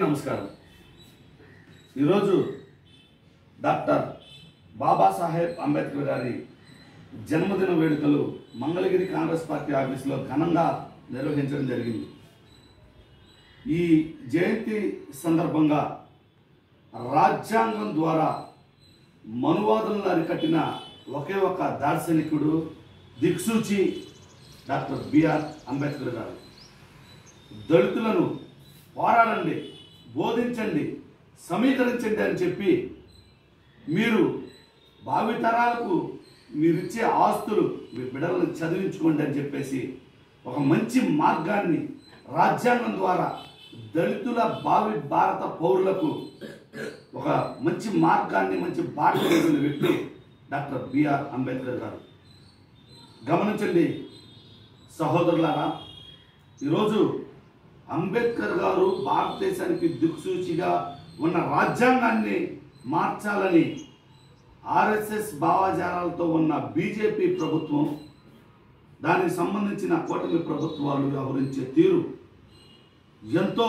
నమస్కారం. ఈరోజు డాక్టర్ బాబాసాహెబ్ అంబేద్కర్ గారి జన్మదిన వేడుకలు మంగళగిరి కాంగ్రెస్ పార్టీ ఆఫీసులో ఘనంగా నిర్వహించడం జరిగింది. ఈ జయంతి సందర్భంగా రాజ్యాంగం ద్వారా మనువాదులను అరికట్టిన ఒకే ఒక దార్శనికుడు, దిక్సూచి డాక్టర్ బిఆర్ అంబేద్కర్ గారు. దళితులను పోరాడండి, బోధించండి, సమీకరించండి అని చెప్పి మీరు భావితరాలకు మీరిచ్చే ఆస్తులు మీ బిడ్డలను చదివించుకోండి అని చెప్పేసి ఒక మంచి మార్గాన్ని రాజ్యాంగం ద్వారా దళితుల భావి భారత పౌరులకు ఒక మంచి మార్గాన్ని, మంచి బాట వేసిన వ్యక్తి డాక్టర్ బిఆర్ అంబేద్కర్ గారు. గమనించండి సహోదరులారా, ఈరోజు అంబేద్కర్ గారు భారతదేశానికి దిక్సూచిగా ఉన్న రాజ్యాంగాన్ని మార్చాలని ఆర్ఎస్ఎస్ భావజాలాలతో ఉన్న బీజేపీ ప్రభుత్వం, దానికి సంబంధించిన కూటమి ప్రభుత్వాలు వ్యవహరించే తీరు ఎంతో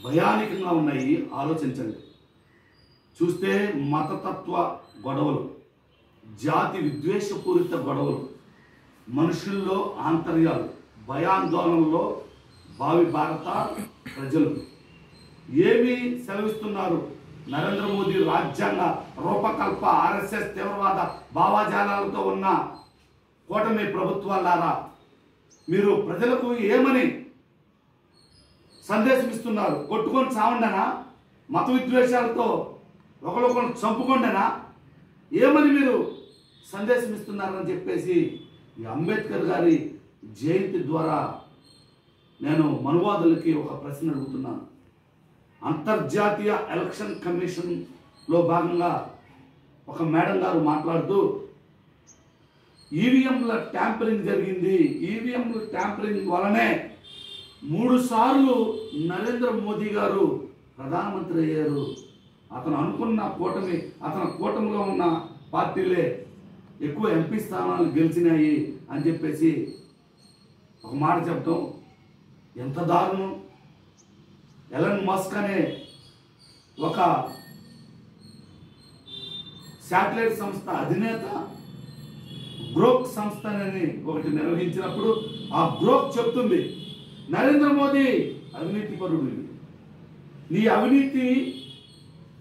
భయానకంగా ఉన్నాయి. ఆలోచించండి. చూస్తే మతతత్వ గొడవలు, జాతి విద్వేషపూరిత గొడవలు, మనుషుల్లో ఆంతర్యాలు, భయాందోళనలో భావి భారత ప్రజలు ఏమి సెలవిస్తున్నారు? నరేంద్ర మోదీ రాజ్యాంగ రూపకల్ప ఆర్ఎస్ఎస్ తీవ్రవాద భావజాలాలతో ఉన్న కూటమి ప్రభుత్వాలారా, మీరు ప్రజలకు ఏమని సందేశం ఇస్తున్నారు? కొట్టుకొని చావండనా? మత విద్వేషాలతో ఒకరికొకరు చంపుకోండనా? ఏమని మీరు సందేశం ఇస్తున్నారని చెప్పేసి ఈ అంబేద్కర్ గారి జయంతి ద్వారా నేను మనువాదులకి ఒక ప్రశ్న అడుగుతున్నాను. అంతర్జాతీయ ఎలక్షన్ కమిషన్లో భాగంగా ఒక మేడం గారు మాట్లాడుతూ ఈవీఎంల ట్యాంపరింగ్ జరిగింది, ఈవీఎంల ట్యాంపరింగ్ వలనే 3 సార్లు నరేంద్ర మోదీ గారు ప్రధానమంత్రి అయ్యారు, అతను అనుకున్న కూటమి, అతని కూటమిలో ఉన్న పార్టీలే ఎక్కువ ఎంపీ స్థానాలు గెలిచినాయి అని చెప్పేసి ఒక మాట చెప్పడం ఎంత దారుణం. ఎలన్ మస్క్ అనే ఒక శాటిలైట్ సంస్థ అధినేత గ్రోక్ సంస్థ అని ఒకటి నిర్వహించినప్పుడు ఆ గ్రోక్ చెప్తుంది, నరేంద్ర మోదీ అవినీతి పరుడు, నీ అవినీతి,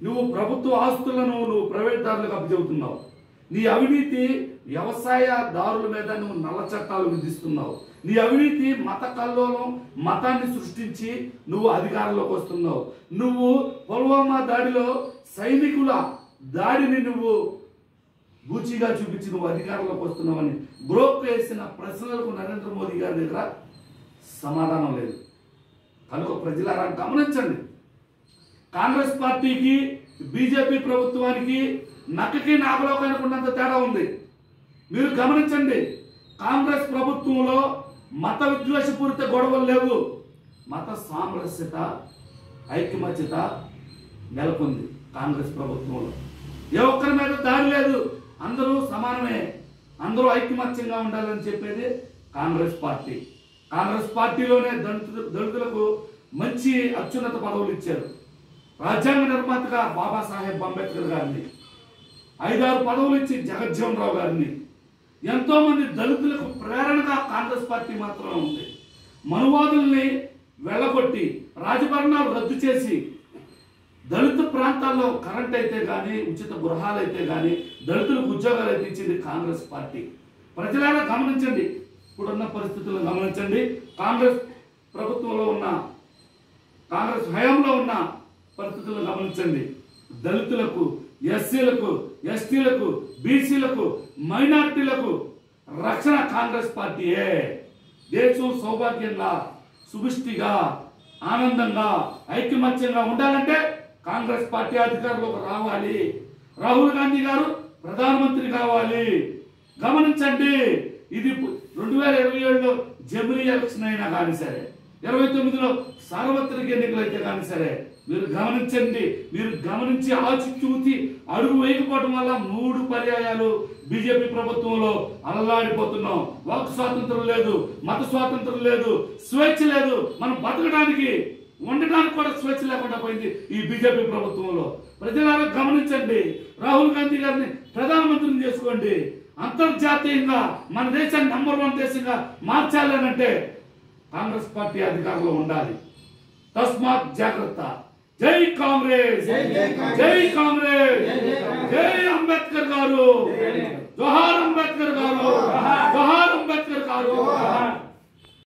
నువ్వు ప్రభుత్వ ఆస్తులను నువ్వు ప్రైవేట్ దారులకు అప్పచెబుతున్నావు, నీ అవినీతి వ్యవసాయదారుల మీద నువ్వు నల్ల చట్టాలు విధిస్తున్నావు, నీ అవినీతి మత కల్లోలం, మతాన్ని సృష్టించి నువ్వు అధికారంలోకి వస్తున్నావు, నువ్వు పుల్వామా దాడిలో సైనికుల దాడిని నువ్వు బూచిగా చూపించి నువ్వు అధికారంలోకి వస్తున్నావని గ్రోక్ వేసిన ప్రశ్నలకు నరేంద్ర మోదీ గారి దగ్గర సమాధానం లేదు. కనుక ప్రజలారా గమనించండి, కాంగ్రెస్ పార్టీకి బీజేపీ ప్రభుత్వానికి నక్కకి నాగలోకానికి ఉన్నంత తేడా ఉంది. మీరు గమనించండి, కాంగ్రెస్ ప్రభుత్వంలో మత విద్వేషపూరిత గొడవలు లేవు, మత సామరస్యత, ఐక్యమత్యత నెలకొంది కాంగ్రెస్ ప్రభుత్వంలో. ఏ ఒక్కరి మీద దాడి లేదు, అందరూ సమానమే, అందరూ ఐక్యమత్యంగా ఉండాలని చెప్పేది కాంగ్రెస్ పార్టీ. కాంగ్రెస్ పార్టీలోనే దళితులకు మంచి అత్యున్నత పదవులు ఇచ్చారు. రాజ్యాంగ నిర్మాతగా బాబాసాహెబ్ అంబేద్కర్ గారిని, 5-6 పదవులు ఇచ్చి జగజ్జీవన్ రావు గారిని, ఎంతో మంది దళితులకు ప్రేరణగా కాంగ్రెస్ పార్టీ మాత్రమే ఉంది. మనువాదుల్ని వెళ్ళగొట్టి రాజభరణాలు రద్దు చేసి దళిత ప్రాంతాల్లో కరెంట్ అయితే కానీ, ఉచిత గృహాలు అయితే కానీ, దళితులకు ఉద్యోగాలు అయితే ఇచ్చింది కాంగ్రెస్ పార్టీ. ప్రజలారా గమనించండి, ఇప్పుడున్న పరిస్థితులను గమనించండి. కాంగ్రెస్ ప్రభుత్వంలో ఉన్న, కాంగ్రెస్ హయాంలో ఉన్న పరిస్థితులను గమనించండి. దళితులకు, ఎస్సీలకు, ఎస్టీలకు, బీసీలకు, మైనారిటీలకు రక్షణ కాంగ్రెస్ పార్టీయే. దేశం సౌభాగ్యంగా, సుభిష్టిగా, ఆనందంగా, ఐక్యమత్యంగా ఉండాలంటే కాంగ్రెస్ పార్టీ అధికారంలోకి రావాలి. రాహుల్ గాంధీ గారు ప్రధానమంత్రి కావాలి. గమనించండి, ఇది 2027లో జమిలీ ఎలక్షన్ అయినా కానీ సరే, 29లో సార్వత్రిక ఎన్నికలు అయితే కానీ సరే, మీరు గమనించండి. మీరు గమనించి ఆచితూచి అడుగు వేయకపోవడం వల్ల 3 పర్యాయాలు బీజేపీ ప్రభుత్వంలో అలలాడిపోతున్నాం. వాక్ స్వాతంత్రం లేదు, మత స్వాతంత్రం లేదు, స్వేచ్ఛ లేదు. మనం బతకడానికి ఉండడానికి కూడా స్వేచ్ఛ లేకుండా పోయింది ఈ బీజేపీ ప్రభుత్వంలో. ప్రజలారా గమనించండి, రాహుల్ గాంధీ గారిని ప్రధానమంత్రిని చేసుకోండి. అంతర్జాతీయంగా మన దేశాన్ని నంబర్ 1 దేశంగా మార్చాలనంటే కాంగ్రెస్ పార్టీ అధికారంలో ఉండాలి. తస్మాత్ జాగ్రత్త. జై కాంగ్రెస్, జై కాంగ్రెస్, జై అంబేద్కర్ గారు, జోహార్ అంబేద్కర్ గారు, జోహార్ అంబేద్కర్ గారు.